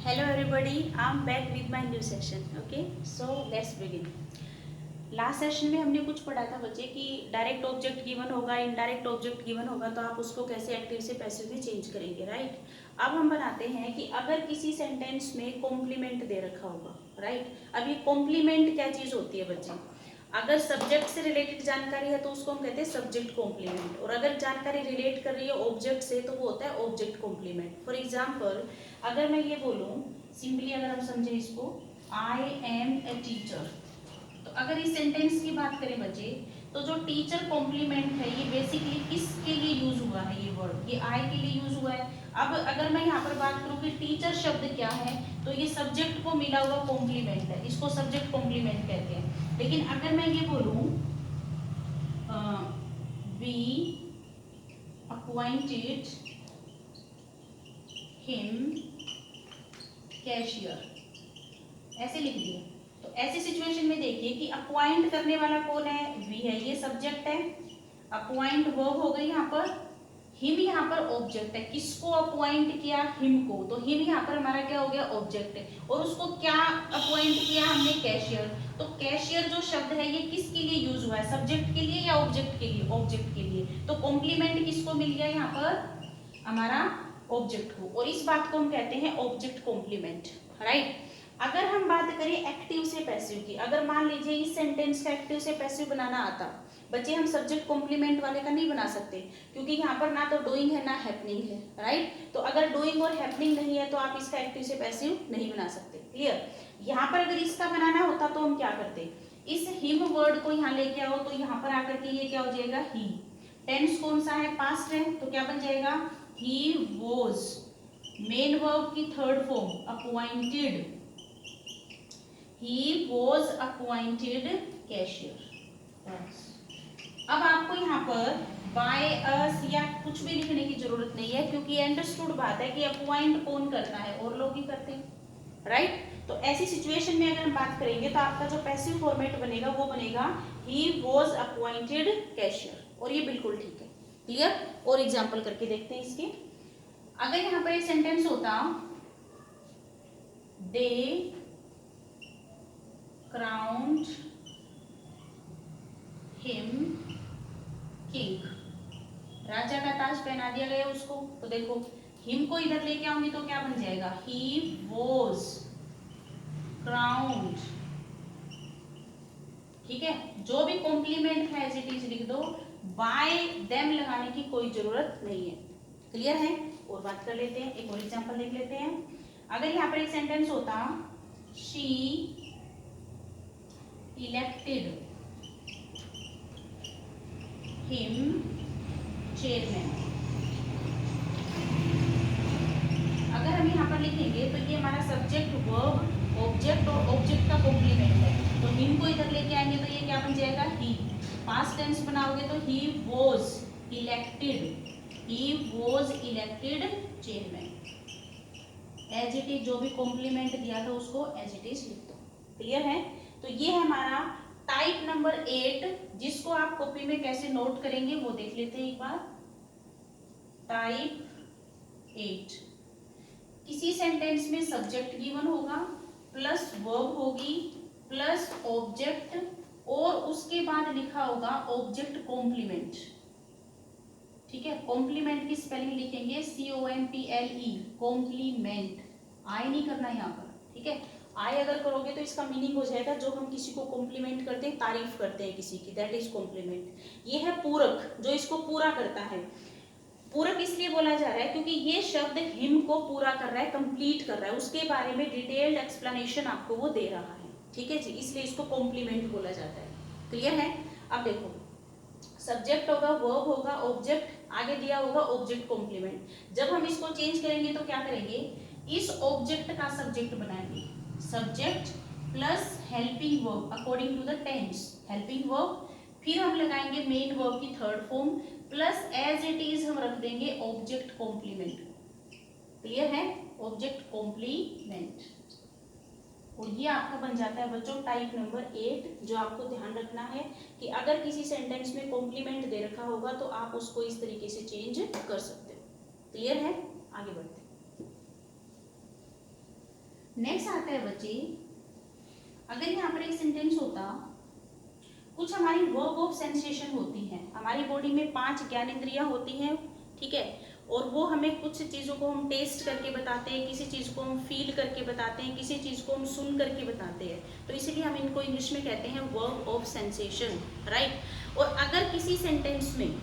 Hello everybody, I'm back with my new session. Okay, so let's begin. Last session में हमने कुछ पढ़ा था बच्चे कि डायरेक्ट ऑब्जेक्ट गिवन होगा, इनडायरेक्ट ऑब्जेक्ट गिवन होगा तो आप उसको कैसे एक्टिव से पैसिव में चेंज करेंगे, राइट। अब हम बनाते हैं कि अगर किसी सेंटेंस में कॉम्प्लीमेंट दे रखा होगा, राइट। अब ये कॉम्प्लीमेंट क्या चीज होती है बच्चे? अगर सब्जेक्ट से रिलेटेड जानकारी है तो उसको हम कहते हैं सब्जेक्ट कॉम्प्लीमेंट, और अगर जानकारी रिलेट कर रही है ऑब्जेक्ट से तो वो होता है ऑब्जेक्ट कॉम्प्लीमेंट। फॉर एग्जाम्पल, अगर मैं ये बोलूँ सिंपली, अगर हम समझे इसको, आई एम ए टीचर, तो अगर इस सेंटेंस की बात करें बच्चे, तो जो टीचर कॉम्प्लीमेंट है ये बेसिकली किसके लिए यूज हुआ है? ये वर्ड ये आई के लिए यूज हुआ है। अब अगर मैं यहाँ पर बात करूँ कि टीचर शब्द क्या है, तो ये सब्जेक्ट को मिला हुआ कॉम्प्लीमेंट है, इसको सब्जेक्ट कॉम्प्लीमेंट कहते हैं। लेकिन अगर मैं ये बोलूँ वी अपॉइंटेड हिम कैशियर, ऐसे लिख दिया, तो ऐसी सिचुएशन में देखिए कि अपॉइंट करने वाला कौन है? वी है, ये सब्जेक्ट है। अपॉइंट वर्ब हो गई यहाँ पर, हिम यहाँ पर ऑब्जेक्ट है। किसको अपॉइंट किया? हिम को, तो हिम यहाँ पर हमारा क्या हो गया? ऑब्जेक्ट है। और उसको क्या अपॉइंट किया हमने? कैशियर। तो कैशियर जो शब्द है ये किसके लिए यूज हुआ है? सब्जेक्ट के लिए या ऑब्जेक्ट के लिए? ऑब्जेक्ट के लिए। तो कॉम्प्लीमेंट किसको मिल गया यहाँ पर? हमारा ऑब्जेक्ट को, और इस बात को हम कहते हैं ऑब्जेक्ट कॉम्प्लीमेंट, राइट। अगर हम बात करें एक्टिव से पैसिव की, अगर मान लीजिए इस सेंटेंस का एक्टिव से पैसिव बनाना आता, बच्चे हम सब्जेक्ट कॉम्प्लीमेंट वाले का नहीं बना सकते क्योंकि यहाँ पर ना तो डूइंग है ना हैपनिंग है, राइट। तो अगर डूइंग और हैपनिंग नहीं है तो आप इसका एक्टिव से पैसिव नहीं बना सकते, क्लियर। यहाँ पर अगर इसका बनाना होता तो हम क्या करते? इस हिम वर्ड को यहाँ लेके आओ, तो यहाँ पर आकर के ये क्या हो जाएगा? ही। टेंस कौन सा है? पास्ट है, तो क्या बन जाएगा? He was. मेन वर्ब की third form appointed, he was appointed cashier. अब आपको यहाँ पर बाय अस या कुछ भी लिखने की जरूरत नहीं है क्योंकि अंडरस्टूड बात है कि अपॉइंट कौन करता है? और लोग ही करते हैं, राइट। तो ऐसी सिचुएशन में अगर हम बात करेंगे तो आपका जो पैसिव फॉर्मेट बनेगा वो बनेगा ही वॉज अपॉइंटेड कैशियर, और ये बिल्कुल ठीक है, क्लियर। और एग्जाम्पल करके देखते हैं इसके। अगर यहाँ पर एक सेंटेंस होता दे क्राउन्ड हिम किंग, राजा का ताज पहना दिया गया उसको, तो देखो हिम को इधर लेके आऊंगी तो क्या बन जाएगा? ही वॉज क्राउन्ड, ठीक है। जो भी कॉम्प्लीमेंट है एज इट इज लिख दो, बाय देम लगाने की कोई जरूरत नहीं है, क्लियर है। और बात कर लेते हैं, एक और एग्जांपल देख लेते हैं। अगर यहाँ पर एक सेंटेंस होता शी इलेक्टेड हिम चेयरमैन, अगर हम यहाँ पर लिखेंगे तो ये हमारा सब्जेक्ट वर्ब ऑब्जेक्ट और ऑब्जेक्ट का कॉम्प्लीमेंट है, तो हिम को इधर लेके आएंगे तो ये क्या बन जाएगा? ही। पास्ट टेंस बनाओगे तो he was elected, he was elected chairman. As it is जो भी कॉम्प्लीमेंट दिया था उसको एज इट इज लिख दो, क्लियर है। तो ये है हमारा टाइप नंबर 8, जिसको आप कॉपी में कैसे नोट करेंगे वो देख लेते हैं एक बार। टाइप 8, किसी सेंटेंस में सब्जेक्ट गिवन होगा, प्लस वर्ब होगी, प्लस ऑब्जेक्ट, और उसके बाद लिखा होगा ऑब्जेक्ट कॉम्प्लीमेंट, ठीक है। कॉम्प्लीमेंट की स्पेलिंग लिखेंगे COMPLE, कॉम्प्लीमेंट। आई नहीं करना यहाँ पर, ठीक है। आई अगर करोगे तो इसका मीनिंग हो जाएगा जो हम किसी को कॉम्प्लीमेंट करते हैं, तारीफ करते हैं किसी की, दैट इज कॉम्प्लीमेंट। ये है पूरक, जो इसको पूरा करता है। पूरक इसलिए बोला जा रहा है क्योंकि ये शब्द हिम को पूरा कर रहा है, कंप्लीट कर रहा है, उसके बारे में डिटेल्ड एक्सप्लेनेशन आपको वो दे रहा है, ठीक है जी, इसलिए इसको कॉम्प्लीमेंट बोला जाता है, क्लियर है। अब देखो, सब्जेक्ट होगा, वर्ब होगा, ऑब्जेक्ट आगे दिया होगा ऑब्जेक्ट कॉम्प्लीमेंट। जब हम इसको चेंज करेंगे तो क्या करेंगे? इस ऑब्जेक्ट का सब्जेक्ट बनाएंगे, subject plus helping verb according to the tense, helping verb, फिर हम लगाएंगे मेन वर्ब की third form, plus as it is हम रख देंगे ऑब्जेक्ट कॉम्प्लीमेंट, क्लियर है, ऑब्जेक्ट कॉम्प्लीमेंट। और ये आपका बन जाता है बच्चों टाइप नंबर 8। जो आपको ध्यान रखना है कि अगर किसी सेंटेंस में कॉम्प्लीमेंट दे रखा होगा तो आप उसको इस तरीके से चेंज कर सकते हो, क्लियर है। आगे बढ़ते हैं। नेक्स्ट आता है बच्चे, अगर यहाँ पर एक सेंटेंस होता, कुछ हमारी वर्ब ऑफ सेंसेशन होती है, हमारी बॉडी में 5 ज्ञानेंद्रियां होती हैं, ठीक है, और वो हमें कुछ चीज़ों को हम टेस्ट करके बताते हैं, किसी चीज़ को हम फील करके बताते हैं, किसी चीज़ को हम सुन करके बताते हैं, तो इसीलिए हम इनको इंग्लिश में कहते हैं वर्ब ऑफ सेंसेशन, राइट। और अगर किसी सेंटेंस में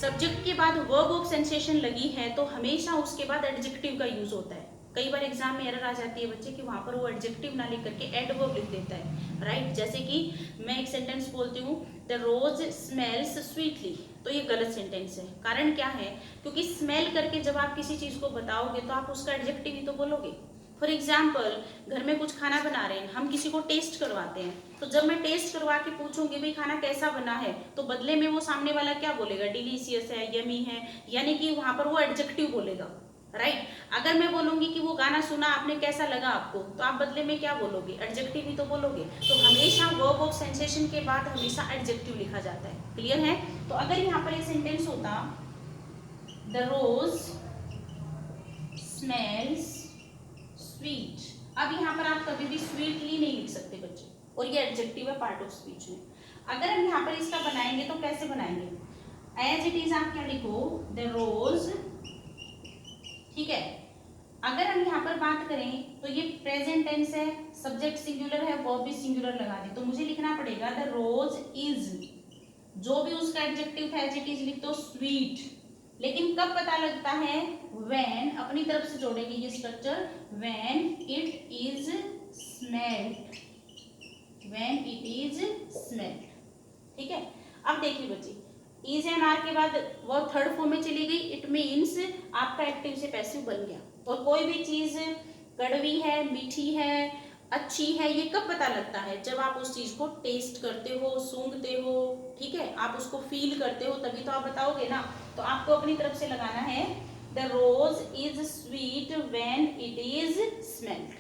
सब्जेक्ट के बाद वर्ब ऑफ सेंसेशन लगी है तो हमेशा उसके बाद एडजेक्टिव का यूज होता है। कई बार एग्जाम में एरर आ जाती है बच्चे कि वहां पर वो एडजेक्टिव ना लिख करके एडवर्ब लिख देता है, राइट। जैसे कि मैं एक सेंटेंस बोलती हूँ, द रोज स्मेल्स स्वीटली, तो ये गलत सेंटेंस है। कारण क्या है, क्योंकि स्मेल करके जब आप किसी चीज को बताओगे तो आप उसका एडजेक्टिव ही तो बोलोगे। फॉर एग्जाम्पल, घर में कुछ खाना बना रहे हैं, हम किसी को टेस्ट करवाते हैं, तो जब मैं टेस्ट करवा के पूछूंगी भाई खाना कैसा बना है, तो बदले में वो सामने वाला क्या बोलेगा, डिलीशियस है, यमी है, यानी कि वहां पर वो एडजेक्टिव बोलेगा, राइट। अगर मैं बोलूंगी कि वो गाना सुना आपने, कैसा लगा आपको, तो आप बदले में क्या बोलोगे, एडजेक्टिव ही तो बोलोगे। तो हमेशा वर्ब ऑफ सेंसेशन के बाद हमेशा एडजेक्टिव लिखा जाता है, क्लियर है। तो अगर यहाँ पर एक सेंटेंस होता, द रोज स्मेल्स स्वीट, अब यहाँ पर आप कभी भी स्वीटली नहीं लिख सकते बच्चे, और ये एडजेक्टिव है पार्ट ऑफ स्पीच में। अगर हम यहाँ पर इसका बनाएंगे तो कैसे बनाएंगे, एज इट इज आप क्या लिखो, द रोज, ठीक है। अगर हम यहाँ पर बात करें तो ये प्रेजेंट टेंस है, सब्जेक्ट सिंगुलर है, वर्ब भी सिंगुलर लगा दी, तो मुझे लिखना पड़ेगा द रोज इज, जो भी उसका एडजेक्टिव था एज इट इज लिख दो, स्वीट। लेकिन कब पता लगता है, व्हेन, अपनी तरफ से जोड़ेंगे ये structure, when it is smelled, when it is smelled, ठीक है। अब देखिए बच्चे, इज एंड आर के बाद वो थर्ड फॉर्म में चली गई, इट मीन्स आपका एक्टिव से पैसिव बन गया। और कोई भी चीज कड़वी है, मीठी है, अच्छी है, ये कब पता लगता है, जब आप उस चीज को टेस्ट करते हो, सूंघते हो, ठीक है, आप उसको फील करते हो, तभी तो आप बताओगे ना। तो आपको अपनी तरफ से लगाना है, the rose is sweet when it is smelled,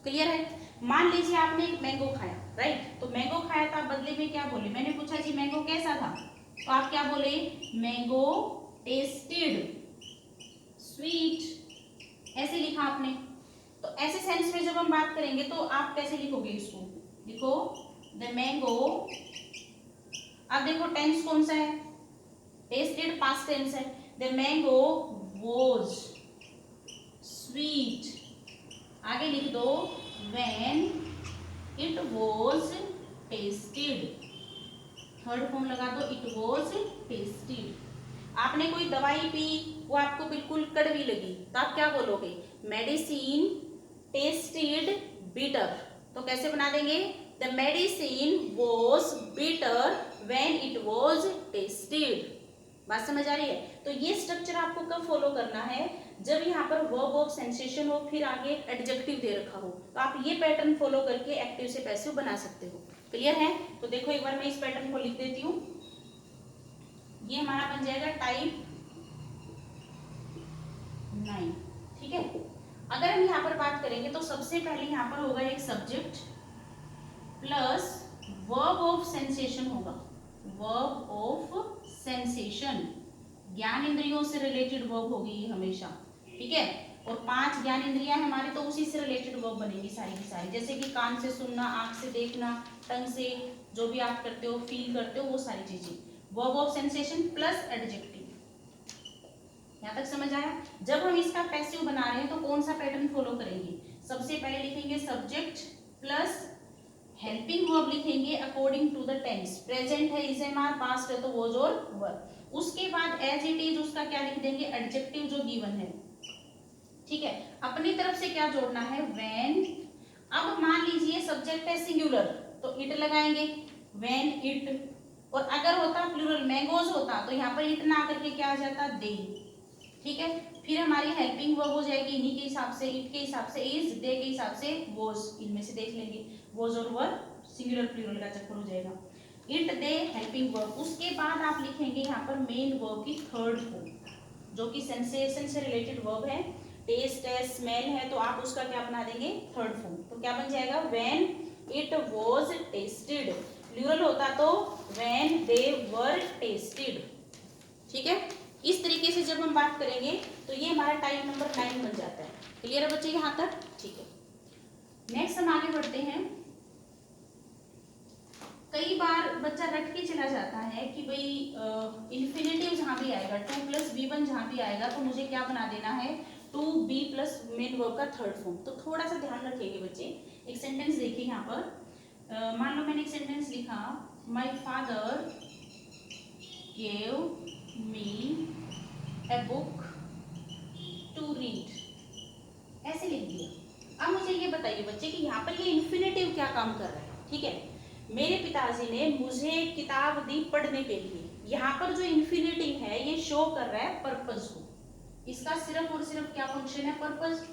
clear है। मान लीजिए आपने एक मैंगो खाया, राइट, तो मैंगो खाया था, बदले में क्या बोले, मैंने पूछा जी मैंगो कैसा था, तो आप क्या बोले, मैंगो टेस्टेड स्वीट, ऐसे लिखा आपने। तो ऐसे सेंस में जब हम बात करेंगे तो आप कैसे लिखोगे इसको, लिखो द मैंगो, अब देखो टेंस कौन सा है, टेस्टेड पास्ट टेंस है, द मैंगो वॉज स्वीट, आगे लिख दो when it was tested, third form लगा दो, इट वॉज टेस्टेड। आपने कोई दवाई पी, वो आपको बिल्कुल कड़वी लगी, तो आप क्या बोलोगे, मेडिसिन टेस्टेड बिटर, तो कैसे बना देंगे, the medicine was bitter when it was tested. बात समझ आ रही है। तो ये स्ट्रक्चर आपको कब फॉलो करना है, जब यहाँ पर वर्ब ऑफ सेंसेशन हो, फिर आगे एडजेक्टिव दे रखा हो, तो आप ये पैटर्न फॉलो करके एक्टिव से पैसिव बना सकते हो, क्लियर है। तो देखो एक बार मैं इस पैटर्न को लिख देती हूँ, ये हमारा बन जाएगा टाइप 9, ठीक है। अगर हम यहाँ पर बात करेंगे तो सबसे पहले यहाँ पर होगा एक subject plus verb of sensation होगा, वर्ब ऑफ सेंसेशन, ज्ञान इंद्रियों से रिलेटेड वर्ब होगी ये हमेशा, ठीक है। और 5 ज्ञान इंद्रियां हमारे, तो उसी से रिलेटेड वर्ब बनेगी सारी की सारी, जैसे कि कान से सुनना, आंख से देखना, टंग से जो भी आप करते हो, फील करते हो, वो सारी चीजें, verb of sensation plus adjective. यहाँ तक समझ आया। जब हम इसका पैसिव बना रहे हैं तो कौन सा पैटर्न फॉलो करेंगे, सबसे पहले लिखेंगे सब्जेक्ट प्लस हेल्पिंग वर्ब लिखेंगे according to the tense, present है, इज एम आर, पास्ट है तो वॉज और वर, उसके बाद एज इट इज उसका क्या लिख देंगे, एडजेक्टिव जो गिवन है, ठीक है। अपनी तरफ से क्या जोड़ना है, व्हेन, अब मान लीजिए सब्जेक्ट है सिंगुलर तो इट लगाएंगे, व्हेन इट, और अगर होता प्लूरल मैंगोज होता तो यहाँ पर इट ना करके क्या आ जाता, दे, ठीक है। फिर हमारी हेल्पिंग वर्ब हो जाएगी इन्हीं के हिसाब से, इट के हिसाब से इज, दे के हिसाब से वॉज, इनमें से देख लेंगे, वॉज और वर सिंगुलर प्लूरल का चक्कर हो जाएगा, इट दे हेल्पिंग वर्ब। उसके बाद आप लिखेंगे यहाँ पर मेन वर्ब की थर्ड फॉर्म, जो कि सेंसेशन से रिलेटेड वर्ब है, टेस्ट है, स्मेल है, तो आप उसका क्या बना देंगे, थर्ड फॉर्म, तो क्या बन जाएगा, when it was tested, plural होता तो व्हेन दे वर टेस्टेड, ठीक है। इस तरीके से जब हम बात करेंगे तो ये हमारा टाइप नंबर 9 बन जाता है, क्लियर है बच्चे यहाँ तक, ठीक है। नेक्स्ट हम आगे बढ़ते हैं। कई बार बच्चा रट के चला जाता है कि भाई इन्फिनेटिव जहां भी आएगा 2 प्लस v1 जहां भी आएगा तो मुझे क्या बना देना है 2b प्लस मेन वर्ब का थर्ड फॉर्म। तो थोड़ा सा ध्यान रखिएगा बच्चे। एक सेंटेंस देखिए यहाँ पर, मान लो मैंने एक सेंटेंस लिखा, my father gave me a book to read, ऐसे लिख दिया। अब मुझे ये बताइए बच्चे कि यहाँ पर ये इन्फिनेटिव क्या काम कर रहा है। ठीक है, मेरे पिताजी ने मुझे किताब दी पढ़ने के लिए। यहाँ पर जो इन्फिनेटिव है ये शो कर रहा है पर्पस को। इसका सिर्फ और सिर्फ क्या फंक्शन है, पर्पस।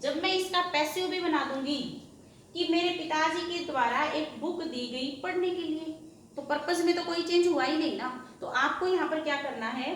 जब मैं इसका पैसिव भी बना दूंगी कि मेरे पिताजी के द्वारा एक बुक दी गई पढ़ने के लिए, तो पर्पस में तो कोई चेंज हुआ ही नहीं ना। तो आपको यहाँ पर क्या करना है,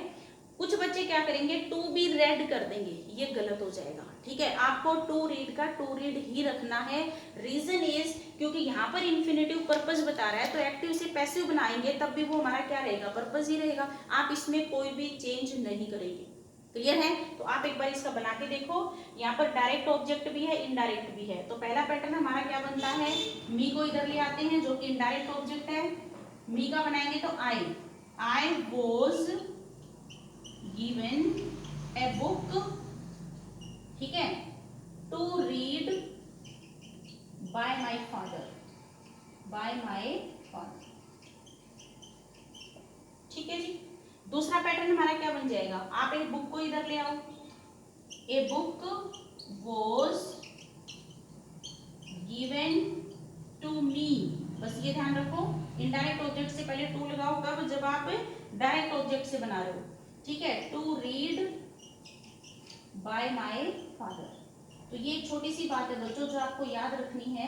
कुछ बच्चे क्या करेंगे टू बी रेड कर देंगे, ये गलत हो जाएगा। ठीक है, आपको टू रीड का टू रीड ही रखना है। रीजन इज क्योंकि यहाँ पर इन्फिनेटिव पर्पस बता रहा है, तो एक्टिव से पैसिव बनाएंगे तब भी वो हमारा क्या रहेगा, पर्पस ही रहेगा। आप इसमें कोई भी चेंज नहीं करेंगे। क्लियर है? तो आप एक बार इसका बना के देखो। यहाँ पर डायरेक्ट ऑब्जेक्ट भी है, इनडायरेक्ट भी है। तो पहला पैटर्न हमारा क्या बनता है, मी को इधर ले आते हैं जो कि इनडायरेक्ट ऑब्जेक्ट है। मी का बनाएंगे तो I was given a book, ठीक है, to read by my father, by my father. ठीक है जी। दूसरा पैटर्न हमारा क्या बन जाएगा, आप एक बुक को इधर ले आओ, a book was given to me. बस ये ध्यान रखो, इनडायरेक्ट ऑब्जेक्ट से पहले टू लगाओ कब, जब आप डायरेक्ट ऑब्जेक्ट से बना रहे हो। ठीक है, to read by my father. तो ये एक छोटी सी बात है बच्चों जो आपको याद रखनी है,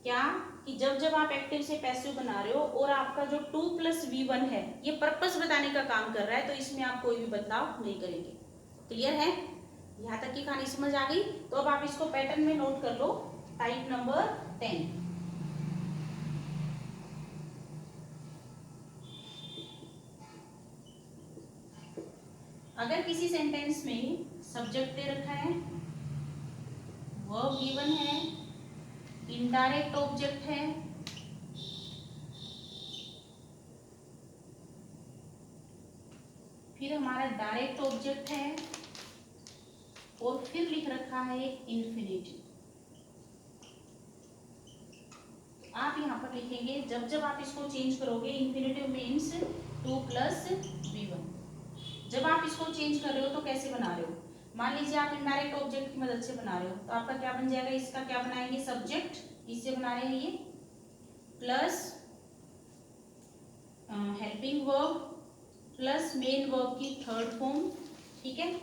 क्या कि जब जब आप एक्टिव से पैसिव बना रहे हो और आपका जो 2 प्लस v1 है ये पर्पस बताने का काम कर रहा है, तो इसमें आप कोई भी बदलाव नहीं करेंगे। क्लियर है? यहाँ तक की कहानी समझ आ गई? तो अब आप इसको पैटर्न में नोट कर लो, टाइप नंबर 10। अगर किसी सेंटेंस में सब्जेक्ट दे रखा है, वर्ब गिवन है, इनडायरेक्ट ऑब्जेक्ट है, फिर हमारा डायरेक्ट ऑब्जेक्ट है और फिर लिख रखा है इन्फिनेटिव, आप यहाँ पर लिखेंगे जब जब आप इसको चेंज करोगे, इन्फिनेटिव मीन्स 2 प्लस v1। जब आप इसको चेंज कर रहे हो तो कैसे बना रहे हो, मान लीजिए आप इनडायरेक्ट ऑब्जेक्ट की मदद से बना रहे हो, तो आपका क्या बन जाएगा, इसका क्या बनाएंगे, सब्जेक्ट, इससे बना रहे हैं ये, plus helping verb plus main verb की थर्ड फॉर्म। ठीक है,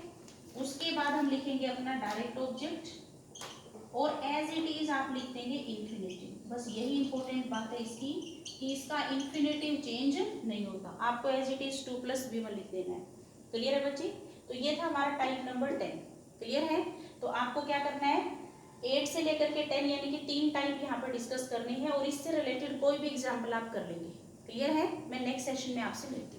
उसके बाद हम लिखेंगे अपना डायरेक्ट ऑब्जेक्ट और एज इट इज आप लिख देंगे इन्फिनेटिव। बस यही इंपॉर्टेंट बात है इसकी कि इसका इन्फिनेटिव चेंज नहीं होता, आपको as it is 2 plus v1 लिख देना है। क्लियर है बच्चे? तो ये था हमारा टाइप नंबर 10। क्लियर है? तो आपको क्या करना है, 8 से लेकर के 10 यानी कि 3 टाइप यहाँ पर डिस्कस करनी है और इससे रिलेटेड कोई भी एग्जाम्पल आप कर लेंगे। क्लियर है? मैं नेक्स्ट सेशन में आपसे मिलती हूँ।